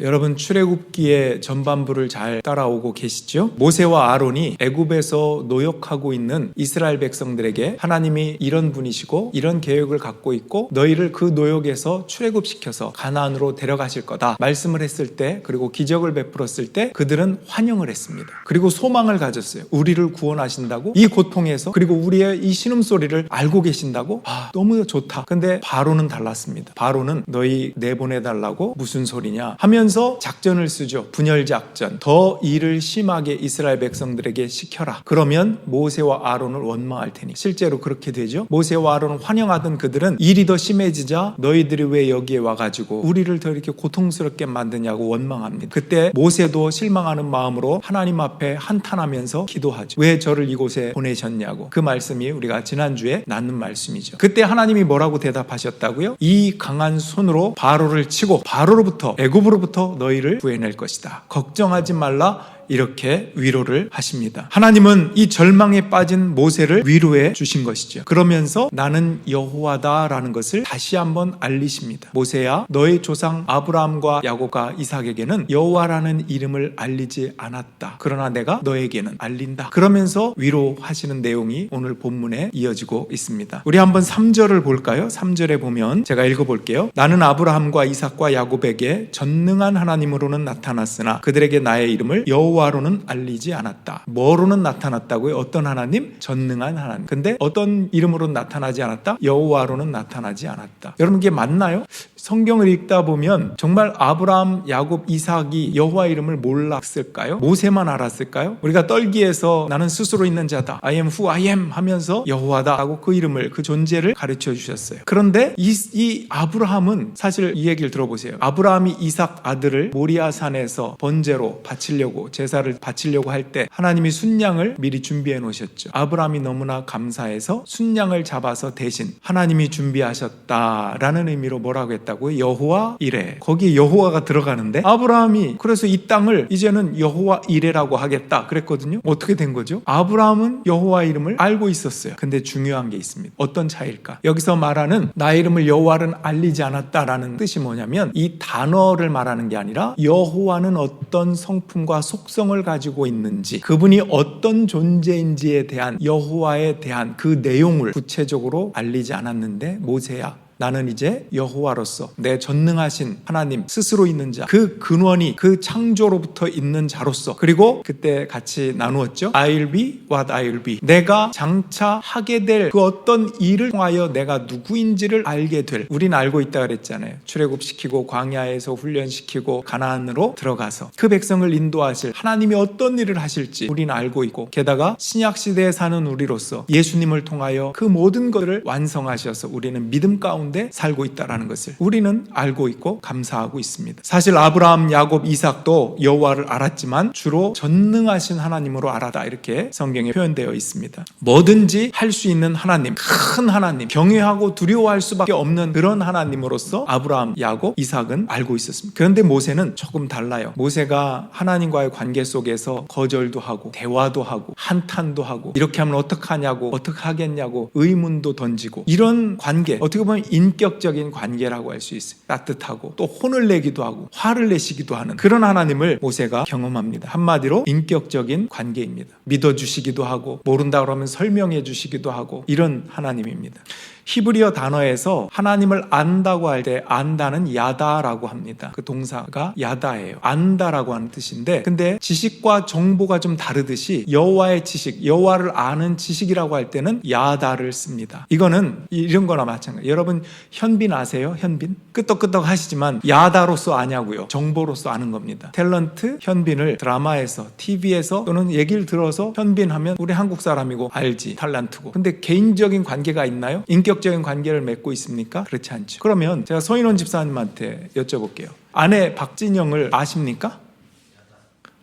여러분 출애굽기의 전반부를 잘 따라오고 계시죠? 모세와 아론이 애굽에서 노역하고 있는 이스라엘 백성들에게 하나님이 이런 분이시고 이런 계획을 갖고 있고 너희를 그 노역에서 출애굽시켜서 가나안으로 데려가실 거다 말씀을 했을 때, 그리고 기적을 베풀었을 때 그들은 환영을 했습니다. 그리고 소망을 가졌어요. 우리를 구원하신다고, 이 고통에서, 그리고 우리의 이 신음소리를 알고 계신다고, 너무 좋다. 근데 바로는 달랐습니다. 바로는 너희 내보내달라고 무슨 소리냐 하면서 작전을 쓰죠. 분열작전. 더 일을 심하게 이스라엘 백성들에게 시켜라. 그러면 모세와 아론을 원망할 테니. 실제로 그렇게 되죠. 모세와 아론을 환영하던 그들은 일이 더 심해지자 너희들이 왜 여기에 와가지고 우리를 더 이렇게 고통스럽게 만드냐고 원망합니다. 그때 모세도 실망하는 마음으로 하나님 앞에 한탄하면서 기도하죠. 왜 저를 이곳에 보내셨냐고. 그 말씀이 우리가 지난주에 나눈 말씀이죠. 그때 하나님이 뭐라고 대답하셨다고요? 이 강한 손으로 바로를 치고 바로로부터, 애굽으로부터 너희를 구해낼 것이다. 걱정하지 말라. 이렇게 위로를 하십니다. 하나님은 이 절망에 빠진 모세를 위로해 주신 것이죠. 그러면서 나는 여호와다라는 것을 다시 한번 알리십니다. 모세야, 너의 조상 아브라함과 야곱과 이삭에게는 여호와라는 이름을 알리지 않았다. 그러나 내가 너에게는 알린다. 그러면서 위로하시는 내용이 오늘 본문에 이어지고 있습니다. 우리 한번 3절을 볼까요? 3절에 보면 제가 읽어볼게요. 나는 아브라함과 이삭과 야곱에게 전능한 하나님으로는 나타났으나 그들에게 나의 이름을 여호와로는 알리지 않았다. 뭐로는 나타났다고요? 어떤 하나님? 전능한 하나님. 근데 어떤 이름으로 나타나지 않았다? 여호와로는 나타나지 않았다. 여러분, 이게 맞나요? 성경을 읽다 보면 정말 아브라함, 야곱, 이삭이 여호와 이름을 몰랐을까요? 모세만 알았을까요? 우리가 떨기에서 나는 스스로 있는 자다, I am who I am 하면서 여호와다 하고 그 이름을, 그 존재를 가르쳐 주셨어요. 그런데 이 아브라함은, 사실 이 얘기를 들어보세요. 아브라함이 이삭 아들을 모리아산에서 번제로 바치려고, 제사를 바치려고 할 때 하나님이 순양을 미리 준비해 놓으셨죠. 아브라함이 너무나 감사해서 순양을 잡아서 대신 하나님이 준비하셨다라는 의미로 뭐라고 했다고요? 여호와 이레. 거기에 여호와가 들어가는데 아브라함이 그래서 이 땅을 이제는 여호와 이레라고 하겠다 그랬거든요. 어떻게 된 거죠? 아브라함은 여호와 이름을 알고 있었어요. 근데 중요한 게 있습니다. 어떤 차이일까? 여기서 말하는 나의 이름을 여호와는 알리지 않았다라는 뜻이 뭐냐면, 이 단어를 말하는 게 아니라 여호와는 어떤 성품과 속성을 가지고 있는지, 그분이 어떤 존재인지에 대한, 여호와에 대한 그 내용을 구체적으로 알리지 않았는데, 모세야, 나는 이제 여호와로서 내 전능하신 하나님 스스로 있는 자, 그 근원이 그 창조로부터 있는 자로서, 그리고 그때 같이 나누었죠. I'll be what I'll be. 내가 장차 하게 될 그 어떤 일을 통하여 내가 누구인지를 알게 될, 우린 알고 있다 그랬잖아요. 출애굽시키고 광야에서 훈련시키고 가나안으로 들어가서 그 백성을 인도하실 하나님이 어떤 일을 하실지 우린 알고 있고, 게다가 신약시대에 사는 우리로서 예수님을 통하여 그 모든 것을 완성하셔서 우리는 믿음 가운데 살고 있다는 것을 우리는 알고 있고 감사하고 있습니다. 사실 아브라함, 야곱, 이삭도 여호와를 알았지만 주로 전능하신 하나님으로 알았다, 이렇게 성경에 표현되어 있습니다. 뭐든지 할 수 있는 하나님, 큰 하나님, 경외하고 두려워할 수밖에 없는 그런 하나님으로서 아브라함, 야곱, 이삭은 알고 있었습니다. 그런데 모세는 조금 달라요. 모세가 하나님과의 관계 속에서 거절도 하고 대화도 하고 한탄도 하고, 이렇게 하면 어떡하냐고, 어떻게 하겠냐고 의문도 던지고, 이런 관계, 어떻게 보면 인격적인 관계라고 할 수 있어요. 따뜻하고 또 혼을 내기도 하고 화를 내시기도 하는 그런 하나님을 모세가 경험합니다. 한마디로 인격적인 관계입니다. 믿어주시기도 하고, 모른다 그러면 설명해 주시기도 하고, 이런 하나님입니다. 히브리어 단어에서 하나님을 안다고 할 때 안다는 야다라고 합니다. 그 동사가 야다예요. 안다라고 하는 뜻인데, 근데 지식과 정보가 좀 다르듯이 여호와의 지식, 여호와를 아는 지식이라고 할 때는 야다를 씁니다. 이거는 이런 거나 마찬가지. 여러분 현빈 아세요? 현빈? 끄떡끄떡 하시지만 야다로서 아냐고요. 정보로서 아는 겁니다. 탤런트 현빈을 드라마에서, TV에서 또는 얘기를 들어서 현빈 하면 우리 한국 사람이고 알지, 탤런트고. 근데 개인적인 관계가 있나요? 인격적인 관계를 맺고 있습니까? 그렇지 않죠. 그러면 제가 서인원 집사님한테 여쭤볼게요. 아내 박진영을 아십니까?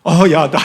야다.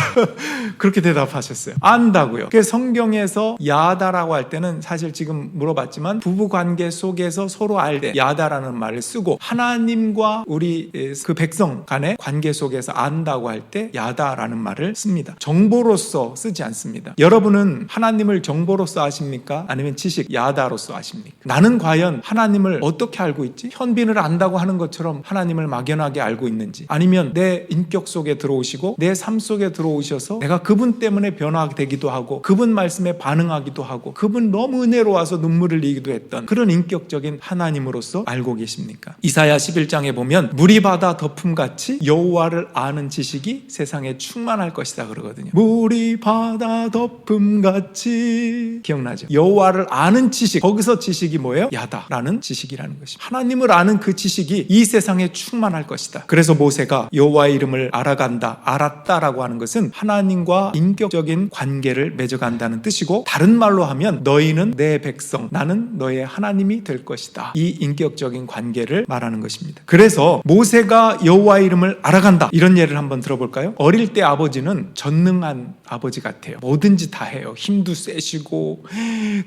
그렇게 대답하셨어요. 안다고요. 그 성경에서 야다라고 할 때는 사실 지금 물어봤지만 부부관계 속에서 서로 알되 야다라는 말을 쓰고 하나님과 우리 그 백성 간의 관계 속에서 안다고 할 때 야다라는 말을 씁니다. 정보로서 쓰지 않습니다. 여러분은 하나님을 정보로서 아십니까? 아니면 지식 야다로서 아십니까? 나는 과연 하나님을 어떻게 알고 있지? 현빈을 안다고 하는 것처럼 하나님을 막연하게 알고 있는지, 아니면 내 인격 속에 들어오시고 내 삶 속에 들어오셔서 내가 그분 때문에 변화되기도 하고 그분 말씀에 반응하기도 하고 그분 너무 은혜로워서 눈물을 흘리기도 했던 그런 인격적인 하나님으로서 알고 계십니까? 이사야 11장에 보면 물이 바다 덮음같이 여호와를 아는 지식이 세상에 충만할 것이다 그러거든요. 물이 바다 덮음같이, 기억나죠? 여호와를 아는 지식, 거기서 지식이 뭐예요? 야다라는 지식이라는 것입니다. 하나님을 아는 그 지식이 이 세상에 충만할 것이다. 그래서 모세가 여호와의 이름을 알아간다, 알았다라고 하는 것은 하나님과 인격적인 관계를 맺어간다는 뜻이고, 다른 말로 하면 너희는 내 백성, 나는 너의 하나님이 될 것이다. 이 인격적인 관계를 말하는 것입니다. 그래서 모세가 여호와의 이름을 알아간다, 이런 예를 한번 들어볼까요? 어릴 때 아버지는 전능한 아버지 같아요. 뭐든지 다 해요. 힘도 세시고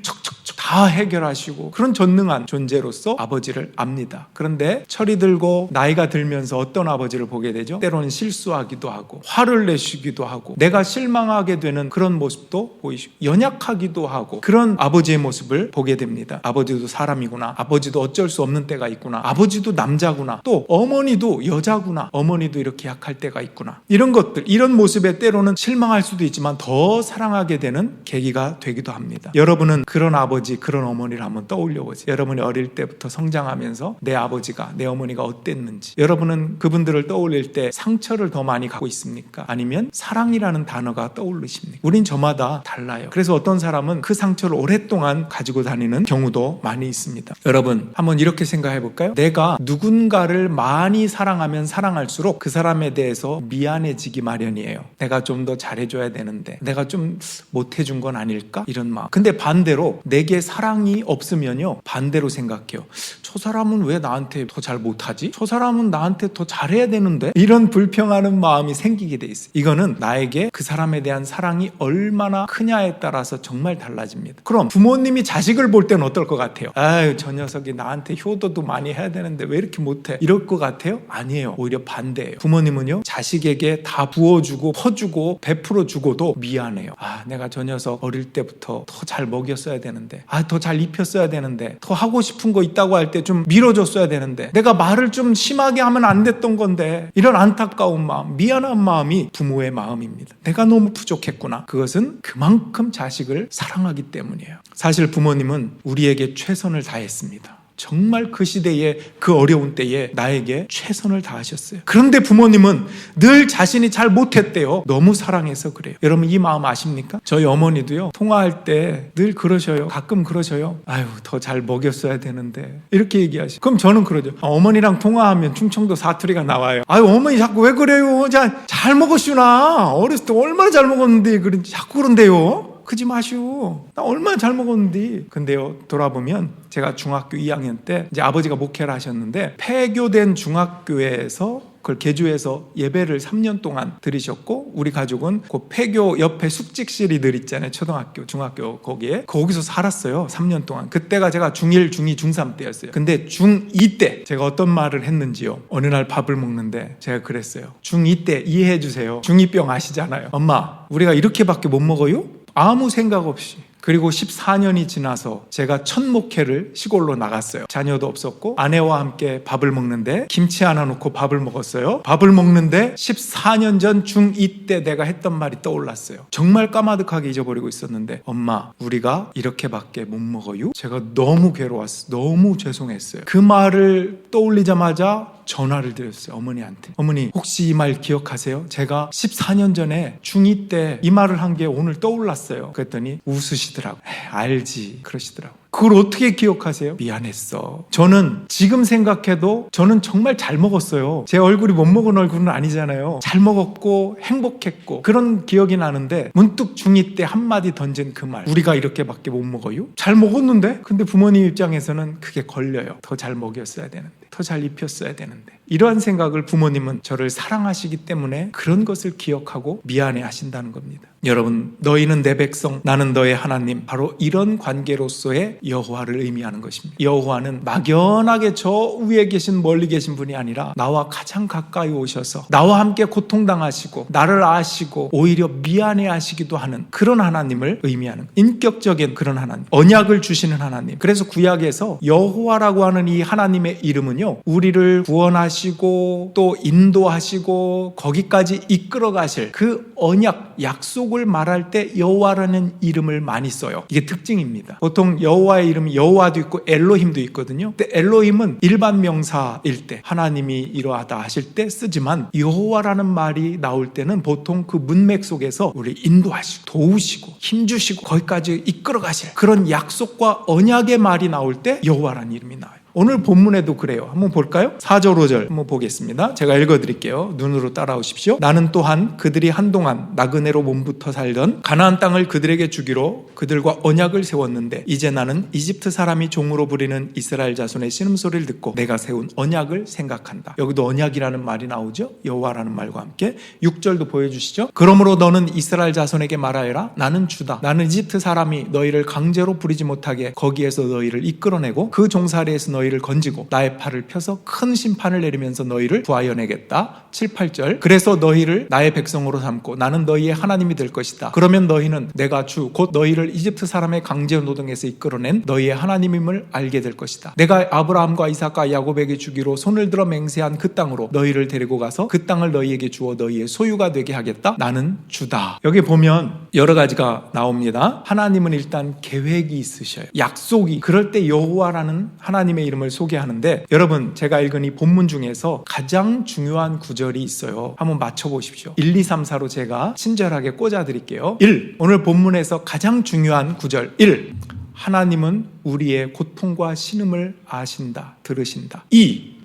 척척척 다 해결하시고 그런 전능한 존재로서 아버지를 압니다. 그런데 철이 들고 나이가 들면서 어떤 아버지를 보게 되죠? 때로는 실수하기도 하고 화를 내시기도 하고 내가 실망하게 되는 그런 모습도 보이시고 연약하기도 하고 그런 아버지의 모습을 보게 됩니다. 아버지도 사람이구나, 아버지도 어쩔 수 없는 때가 있구나, 아버지도 남자구나, 또 어머니도 여자구나, 어머니도 이렇게 약할 때가 있구나, 이런 것들, 이런 모습에 때로는 실망할 수도 있지만 더 사랑하게 되는 계기가 되기도 합니다. 여러분은 그런 아버지, 그런 어머니를 한번 떠올려 보세요. 여러분이 어릴 때부터 성장하면서 내 아버지가, 내 어머니가 어땠는지, 여러분은 그분들을 떠올릴 때 상처를 더 많이 갖고 있습니까? 아니면 사랑이라는 단어가 떠오르십니까? 우린 저마다 달라요. 그래서 어떤 사람은 그 상처를 오랫동안 가지고 다니는 경우도 많이 있습니다. 여러분, 한번 이렇게 생각해 볼까요? 내가 누군가를 많이 사랑하면 사랑할수록 그 사람에 대해서 미안해지기 마련이에요. 내가 좀 더 잘해줘야 되는데 내가 좀 못해준 건 아닐까? 이런 마음. 근데 반대로 내게 사랑이 없으면요, 반대로 생각해요. 저 사람은 왜 나한테 더 잘 못하지? 저 사람은 나한테 더 잘해야 되는데? 이런 불평하는 마음이 생기게 돼 있어요. 이거는 나에게 그 사람에 대한 사랑이 얼마나 크냐에 따라서 정말 달라집니다. 그럼 부모님이 자식을 볼 때는 어떨 것 같아요? 아유, 저 녀석이 나한테 효도도 많이 해야 되는데 왜 이렇게 못해? 이럴 것 같아요? 아니에요. 오히려 반대예요. 부모님은요, 자식에게 다 부어주고 퍼주고 베풀어주고도 미안해요. 내가 저 녀석 어릴 때부터 더 잘 먹였어야 되는데, 더 잘 입혔어야 되는데, 더 하고 싶은 거 있다고 할 때 좀 밀어줬어야 되는데, 내가 말을 좀 심하게 하면 안 됐던 건데, 이런 안타까운 마음, 미안한 마음이 부모의 마음입니다. 내가 너무 부족했구나. 그것은 그만큼 자식을 사랑하기 때문이에요. 사실 부모님은 우리에게 최선을 다했습니다. 정말 그 시대에, 그 어려운 때에 나에게 최선을 다하셨어요. 그런데 부모님은 늘 자신이 잘 못했대요. 너무 사랑해서 그래요. 여러분, 이 마음 아십니까? 저희 어머니도요, 통화할 때 늘 그러셔요. 가끔 그러셔요. 아유, 더 잘 먹였어야 되는데, 이렇게 얘기하시죠. 그럼 저는 그러죠. 어머니랑 통화하면 충청도 사투리가 나와요. 아유, 어머니 자꾸 왜 그래요? 잘 먹었슈나. 어렸을 때 얼마나 잘 먹었는데 그런지 자꾸 그런데요. 그러지 마시오. 나 얼마나 잘 먹었는데. 근데요, 돌아보면 제가 중학교 2학년 때 이제 아버지가 목회를 하셨는데, 폐교된 중학교에서 그걸 개조해서 예배를 3년 동안 드리셨고, 우리 가족은 그 폐교 옆에 숙직실이 늘 있잖아요. 초등학교, 중학교 거기서 살았어요. 3년 동안. 그때가 제가 중1, 중2, 중3 때였어요. 근데 중2 때 제가 어떤 말을 했는지요. 어느 날 밥을 먹는데 제가 그랬어요. 중2 때 이해해 주세요. 중2병 아시잖아요. 엄마, 우리가 이렇게밖에 못 먹어요? 아무 생각 없이. 그리고 14년이 지나서 제가 첫 목회를 시골로 나갔어요. 자녀도 없었고 아내와 함께 밥을 먹는데 김치 하나 넣고 밥을 먹었어요. 밥을 먹는데 14년 전 중2 때 내가 했던 말이 떠올랐어요. 정말 까마득하게 잊어버리고 있었는데, 엄마, 우리가 이렇게밖에 못 먹어요? 제가 너무 괴로웠어요. 너무 죄송했어요. 그 말을 떠올리자마자 전화를 드렸어요. 어머니한테. 어머니, 혹시 이 말 기억하세요? 제가 14년 전에 중2 때 이 말을 한 게 오늘 떠올랐어요. 그랬더니 웃으시더라고요. 알지, 그러시더라고요. 그걸 어떻게 기억하세요? 미안했어. 저는 지금 생각해도 저는 정말 잘 먹었어요. 제 얼굴이 못 먹은 얼굴은 아니잖아요. 잘 먹었고 행복했고 그런 기억이 나는데, 문득 중2 때 한마디 던진 그 말, 우리가 이렇게밖에 못 먹어요? 잘 먹었는데? 근데 부모님 입장에서는 그게 걸려요. 더 잘 먹였어야 되는데, 더 잘 입혔어야 되는데. 이러한 생각을 부모님은 저를 사랑하시기 때문에 그런 것을 기억하고 미안해 하신다는 겁니다. 여러분, 너희는 내 백성, 나는 너의 하나님, 바로 이런 관계로서의 여호와를 의미하는 것입니다. 여호와는 막연하게 저 위에 계신 멀리 계신 분이 아니라 나와 가장 가까이 오셔서 나와 함께 고통당하시고 나를 아시고 오히려 미안해 하시기도 하는 그런 하나님을 의미하는 인격적인 그런 하나님, 언약을 주시는 하나님. 그래서 구약에서 여호와라고 하는 이 하나님의 이름은요, 우리를 구원하시고 또 인도하시고 거기까지 이끌어 가실 그 언약, 약속을 말할 때 여호와라는 이름을 많이 써요. 이게 특징입니다. 보통 여호와의 이름이 여호와도 있고 엘로힘도 있거든요. 근데 엘로힘은 일반 명사일 때, 하나님이 이러하다 하실 때 쓰지만 여호와라는 말이 나올 때는 보통 그 문맥 속에서 우리 인도하시고 도우시고 힘주시고 거기까지 이끌어 가실 그런 약속과 언약의 말이 나올 때 여호와라는 이름이 나와요. 오늘 본문에도 그래요. 한번 볼까요? 4절 5절 한번 보겠습니다. 제가 읽어드릴게요. 눈으로 따라오십시오. 나는 또한 그들이 한동안 나그네로 몸부터 살던 가나안 땅을 그들에게 주기로 그들과 언약을 세웠는데 이제 나는 이집트 사람이 종으로 부리는 이스라엘 자손의 신음소리를 듣고 내가 세운 언약을 생각한다. 여기도 언약이라는 말이 나오죠. 여호와라는 말과 함께 6절도 보여주시죠. 그러므로 너는 이스라엘 자손에게 말하여라. 나는 주다. 나는 이집트 사람이 너희를 강제로 부리지 못하게 거기에서 너희를 이끌어내고 그 종살이에서 너희를 건지고 나의 팔을 펴서 큰 심판을 내리면서 너희를 구하여 내겠다. 7, 8절. 그래서 너희를 나의 백성으로 삼고 나는 너희의 하나님이 될 것이다. 그러면 너희는 내가 주 곧 너희를 이집트 사람의 강제 노동에서 이끌어낸 너희의 하나님임을 알게 될 것이다. 내가 아브라함과 이삭과 야곱에게 주기로 손을 들어 맹세한 그 땅으로 너희를 데리고 가서 그 땅을 너희에게 주어 너희의 소유가 되게 하겠다. 나는 주다. 여기 보면 여러 가지가 나옵니다. 하나님은 일단 계획이 있으셔요. 약속이. 그럴 때 여호와라는 하나님의 이름을 소개하는데, 여러분, 제가 읽은 이 본문 중에서 가장 중요한 구절이 있어요. 한번 맞춰보십시오. 1, 2, 3, 4로 제가 친절하게 꽂아드릴게요. 1. 오늘 본문에서 가장 중요한 구절 1. 하나님은 우리의 고통과 신음을 아신다. 들으신다. 2.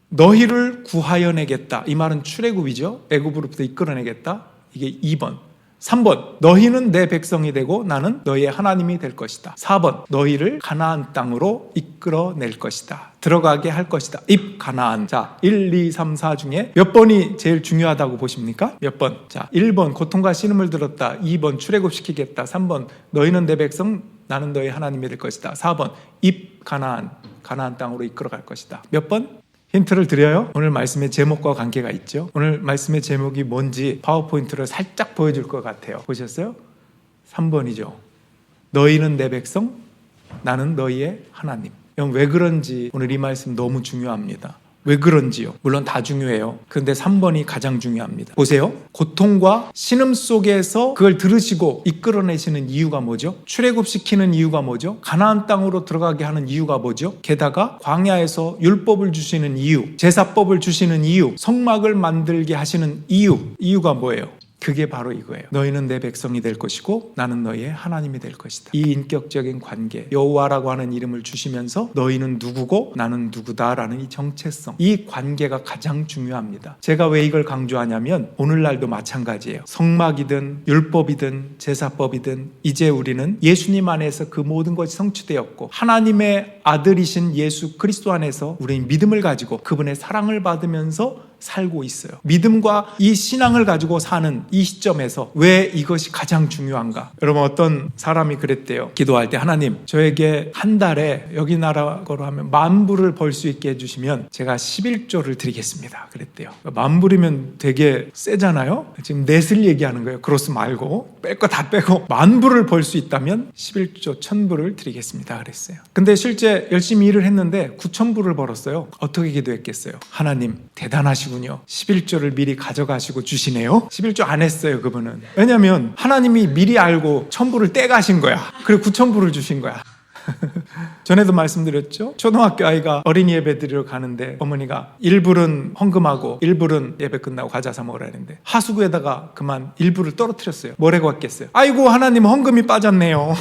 너희를 구하여 내겠다. 이 말은 출애굽이죠. 애굽으로부터 이끌어내겠다. 이게 2번. 3번, 너희는 내 백성이 되고 나는 너희의 하나님이 될 것이다. 4번, 너희를 가나안 땅으로 이끌어낼 것이다. 들어가게 할 것이다. 입 가나안. 자, 1, 2, 3, 4 중에 몇 번이 제일 중요하다고 보십니까? 몇 번? 자, 1번 고통과 신음을 들었다. 2번 출애굽시키겠다. 3번 너희는 내 백성, 나는 너희 하나님이 될 것이다. 4번 입 가나안, 가나안 땅으로 이끌어갈 것이다. 몇 번? 힌트를 드려요. 오늘 말씀의 제목과 관계가 있죠. 오늘 말씀의 제목이 뭔지 파워포인트를 살짝 보여줄 것 같아요. 보셨어요? 3번이죠. 너희는 내 백성, 나는 너희의 하나님. 왜 그런지 오늘 이 말씀 너무 중요합니다. 왜 그런지요? 물론 다 중요해요. 그런데 3번이 가장 중요합니다. 보세요. 고통과 신음 속에서 그걸 들으시고 이끌어내시는 이유가 뭐죠? 출애굽시키는 이유가 뭐죠? 가나안 땅으로 들어가게 하는 이유가 뭐죠? 게다가 광야에서 율법을 주시는 이유, 제사법을 주시는 이유, 성막을 만들게 하시는 이유가 뭐예요? 그게 바로 이거예요. 너희는 내 백성이 될 것이고 나는 너희의 하나님이 될 것이다. 이 인격적인 관계, 여호와라고 하는 이름을 주시면서 너희는 누구고 나는 누구다라는 이 정체성, 이 관계가 가장 중요합니다. 제가 왜 이걸 강조하냐면 오늘날도 마찬가지예요. 성막이든 율법이든 제사법이든 이제 우리는 예수님 안에서 그 모든 것이 성취되었고 하나님의 아들이신 예수 그리스도 안에서 우리는 믿음을 가지고 그분의 사랑을 받으면서 살고 있어요. 믿음과 이 신앙을 가지고 사는 이 시점에서 왜 이것이 가장 중요한가? 여러분, 어떤 사람이 그랬대요. 기도할 때 하나님, 저에게 한 달에 여기 나라 거로 하면 10,000불을 벌 수 있게 해주시면 제가 11조를 드리겠습니다. 그랬대요. 10,000불이면 되게 세잖아요. 지금 넷을 얘기하는 거예요. 그로스 말고 뺄 거 다 빼고 10,000불을 벌 수 있다면 11조 1,000불을 드리겠습니다. 그랬어요. 근데 실제 열심히 일을 했는데 9,000불을 벌었어요. 어떻게 기도했겠어요? 하나님 대단하시군요. 11조를 미리 가져가시고 주시네요. 11조 안 했어요, 그분은. 왜냐하면 하나님이 미리 알고 1,000불을 떼가신 거야. 그리고 9,000불을 주신 거야. 전에도 말씀드렸죠. 초등학교 아이가 어린이 예배 드리러 가는데 어머니가 1불은 헌금하고 1불은 예배 끝나고 과자 사 먹으라 했는데 하수구에다가 그만 1불을 떨어뜨렸어요. 뭐라고 했겠어요? 아이고 하나님 헌금이 빠졌네요.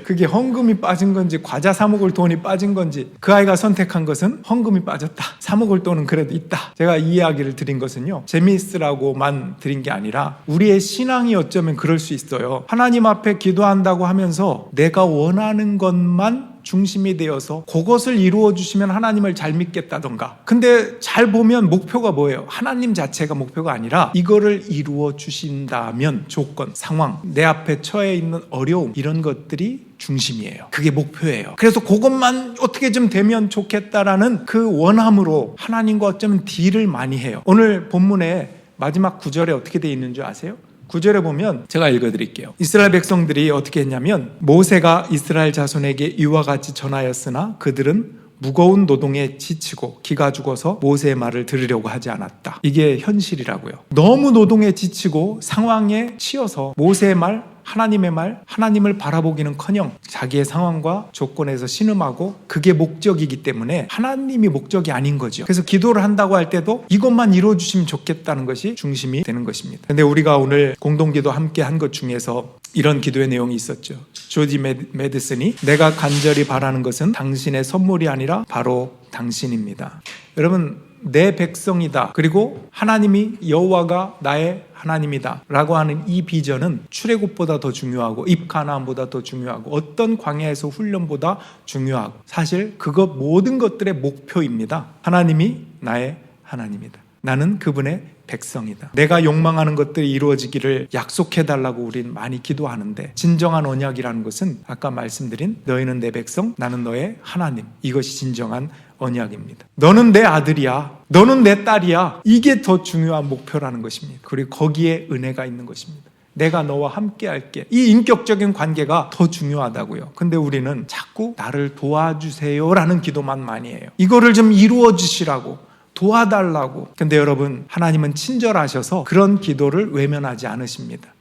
그게 헌금이 빠진 건지 과자 사 먹을 돈이 빠진 건지 그 아이가 선택한 것은 헌금이 빠졌다. 사 먹을 돈은 그래도 있다. 제가 이 이야기를 드린 것은요, 재미있으라고만 드린 게 아니라 우리의 신앙이 어쩌면 그럴 수 있어요. 하나님 앞에 기도한다고 하면서 내가 원하는 것만 중심이 되어서 그것을 이루어 주시면 하나님을 잘 믿겠다던가. 근데 잘 보면 목표가 뭐예요? 하나님 자체가 목표가 아니라 이거를 이루어 주신다면 조건, 상황, 내 앞에 처해 있는 어려움, 이런 것들이 중심이에요. 그게 목표예요. 그래서 그것만 어떻게 좀 되면 좋겠다라는 그 원함으로 하나님과 어쩌면 딜을 많이 해요. 오늘 본문에 마지막 9절에 어떻게 되어 있는 줄 아세요? 9절에 보면 제가 읽어드릴게요. 이스라엘 백성들이 어떻게 했냐면 모세가 이스라엘 자손에게 이와 같이 전하였으나 그들은 무거운 노동에 지치고 기가 죽어서 모세의 말을 들으려고 하지 않았다. 이게 현실이라고요. 너무 노동에 지치고 상황에 치여서 모세의 말, 하나님의 말, 하나님을 바라보기는커녕 자기의 상황과 조건에서 신음하고 그게 목적이기 때문에 하나님이 목적이 아닌 거죠. 그래서 기도를 한다고 할 때도 이것만 이루어주시면 좋겠다는 것이 중심이 되는 것입니다. 근데 우리가 오늘 공동기도 함께 한 것 중에서 이런 기도의 내용이 있었죠. 조지 메디슨이 내가 간절히 바라는 것은 당신의 선물이 아니라 바로 당신입니다. 여러분, 내 백성이다. 그리고 하나님이 여호와가 나의 하나님이다 라고 하는 이 비전은 출애굽보다 더 중요하고 입가나안보다 더 중요하고 어떤 광야에서 훈련보다 중요하고 사실 그것 모든 것들의 목표입니다. 하나님이 나의 하나님이다. 나는 그분의 백성이다. 내가 욕망하는 것들이 이루어지기를 약속해달라고 우리는 많이 기도하는데 진정한 언약이라는 것은 아까 말씀드린 너희는 내 백성, 나는 너의 하나님, 이것이 진정한 언약입니다. 너는 내 아들이야. 너는 내 딸이야. 이게 더 중요한 목표라는 것입니다. 그리고 거기에 은혜가 있는 것입니다. 내가 너와 함께 할게. 이 인격적인 관계가 더 중요하다고요. 근데 우리는 자꾸 나를 도와주세요라는 기도만 많이 해요. 이거를 좀 이루어 주시라고, 도와달라고. 근데 여러분, 하나님은 친절하셔서 그런 기도를 외면하지 않으십니다.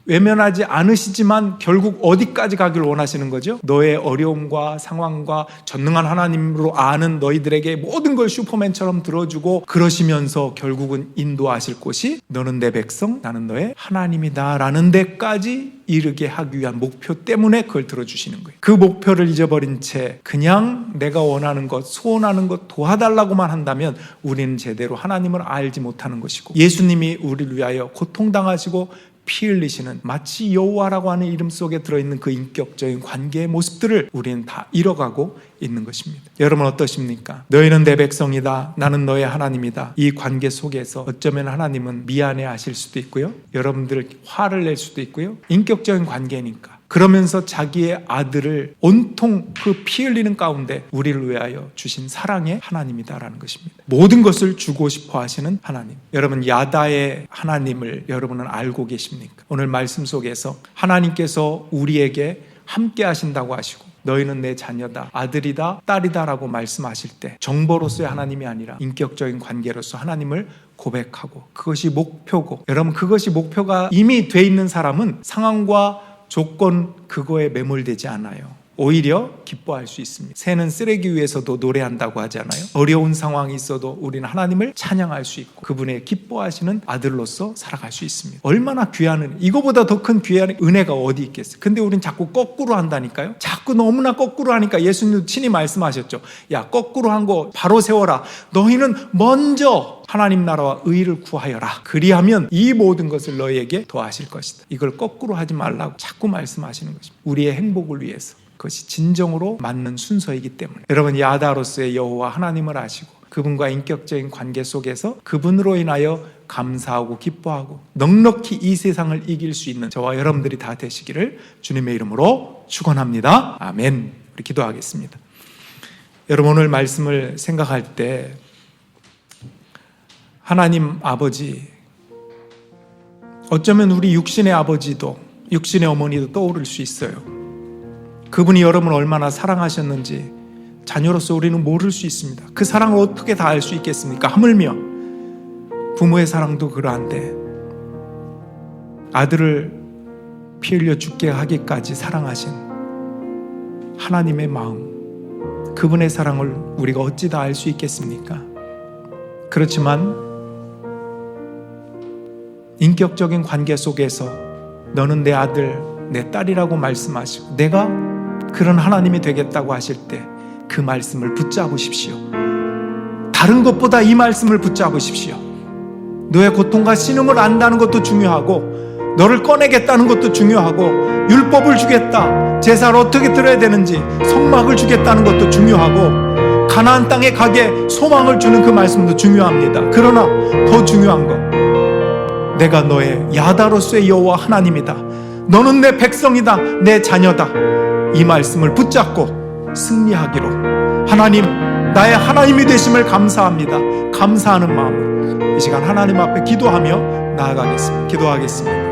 외면하지 않으시지만 결국 어디까지 가길 원하시는 거죠? 너의 어려움과 상황과 전능한 하나님으로 아는 너희들에게 모든 걸 슈퍼맨처럼 들어주고 그러시면서 결국은 인도하실 곳이 너는 내 백성, 나는 너의 하나님이다 라는 데까지 이르게 하기 위한 목표 때문에 그걸 들어주시는 거예요. 그 목표를 잊어버린 채 그냥 내가 원하는 것, 소원하는 것 도와달라고만 한다면 우리는 제대로 하나님을 알지 못하는 것이고, 예수님이 우리를 위하여 고통당하시고 피 흘리시는 마치 여호와라고 하는 이름 속에 들어있는 그 인격적인 관계의 모습들을 우리는 다 잃어가고 있는 것입니다. 여러분 어떠십니까? 너희는 내 백성이다. 나는 너의 하나님이다. 이 관계 속에서 어쩌면 하나님은 미안해 하실 수도 있고요. 여러분들 화를 낼 수도 있고요. 인격적인 관계니까. 그러면서 자기의 아들을 온통 그 피 흘리는 가운데 우리를 위하여 주신 사랑의 하나님이다라는 것입니다. 모든 것을 주고 싶어 하시는 하나님. 여러분, 야다의 하나님을 여러분은 알고 계십니까? 오늘 말씀 속에서 하나님께서 우리에게 함께 하신다고 하시고 너희는 내 자녀다, 아들이다, 딸이다 라고 말씀하실 때 정보로서의 하나님이 아니라 인격적인 관계로서 하나님을 고백하고 그것이 목표고, 여러분 그것이 목표가 이미 돼 있는 사람은 상황과 조건 그거에 매몰되지 않아요. 오히려 기뻐할 수 있습니다. 새는 쓰레기 위에서도 노래한다고 하잖아요. 어려운 상황이 있어도 우리는 하나님을 찬양할 수 있고 그분의 기뻐하시는 아들로서 살아갈 수 있습니다. 얼마나 귀한 은혜, 이거보다 더 큰 귀한 은혜가 어디 있겠어요. 근데 우린 자꾸 거꾸로 한다니까요. 자꾸 너무나 거꾸로 하니까 예수님도 친히 말씀하셨죠. 야, 거꾸로 한 거 바로 세워라. 너희는 먼저 하나님 나라와 의를 구하여라. 그리하면 이 모든 것을 너희에게 더하실 것이다. 이걸 거꾸로 하지 말라고 자꾸 말씀하시는 것입니다. 우리의 행복을 위해서. 그것이 진정으로 맞는 순서이기 때문에 여러분, 야다로서의 여호와 하나님을 아시고 그분과 인격적인 관계 속에서 그분으로 인하여 감사하고 기뻐하고 넉넉히 이 세상을 이길 수 있는 저와 여러분들이 다 되시기를 주님의 이름으로 축원합니다. 아멘. 우리 기도하겠습니다. 여러분, 오늘 말씀을 생각할 때 하나님 아버지, 어쩌면 우리 육신의 아버지도 육신의 어머니도 떠오를 수 있어요. 그분이 여러분을 얼마나 사랑하셨는지 자녀로서 우리는 모를 수 있습니다. 그 사랑을 어떻게 다 알 수 있겠습니까? 하물며 부모의 사랑도 그러한데 아들을 피 흘려 죽게 하기까지 사랑하신 하나님의 마음, 그분의 사랑을 우리가 어찌 다 알 수 있겠습니까? 그렇지만 인격적인 관계 속에서 너는 내 아들, 내 딸이라고 말씀하시고 내가 그런 하나님이 되겠다고 하실 때 그 말씀을 붙잡으십시오. 다른 것보다 이 말씀을 붙잡으십시오. 너의 고통과 신음을 안다는 것도 중요하고 너를 꺼내겠다는 것도 중요하고, 율법을 주겠다, 제사를 어떻게 드려야 되는지 성막을 주겠다는 것도 중요하고, 가나안 땅에 가게 소망을 주는 그 말씀도 중요합니다. 그러나 더 중요한 것, 내가 너의 야다로스의 여호와 하나님이다, 너는 내 백성이다, 내 자녀다, 이 말씀을 붙잡고 승리하기로, 하나님 나의 하나님이 되심을 감사합니다. 감사하는 마음, 이 시간 하나님 앞에 기도하며 나아가겠습니다. 기도하겠습니다.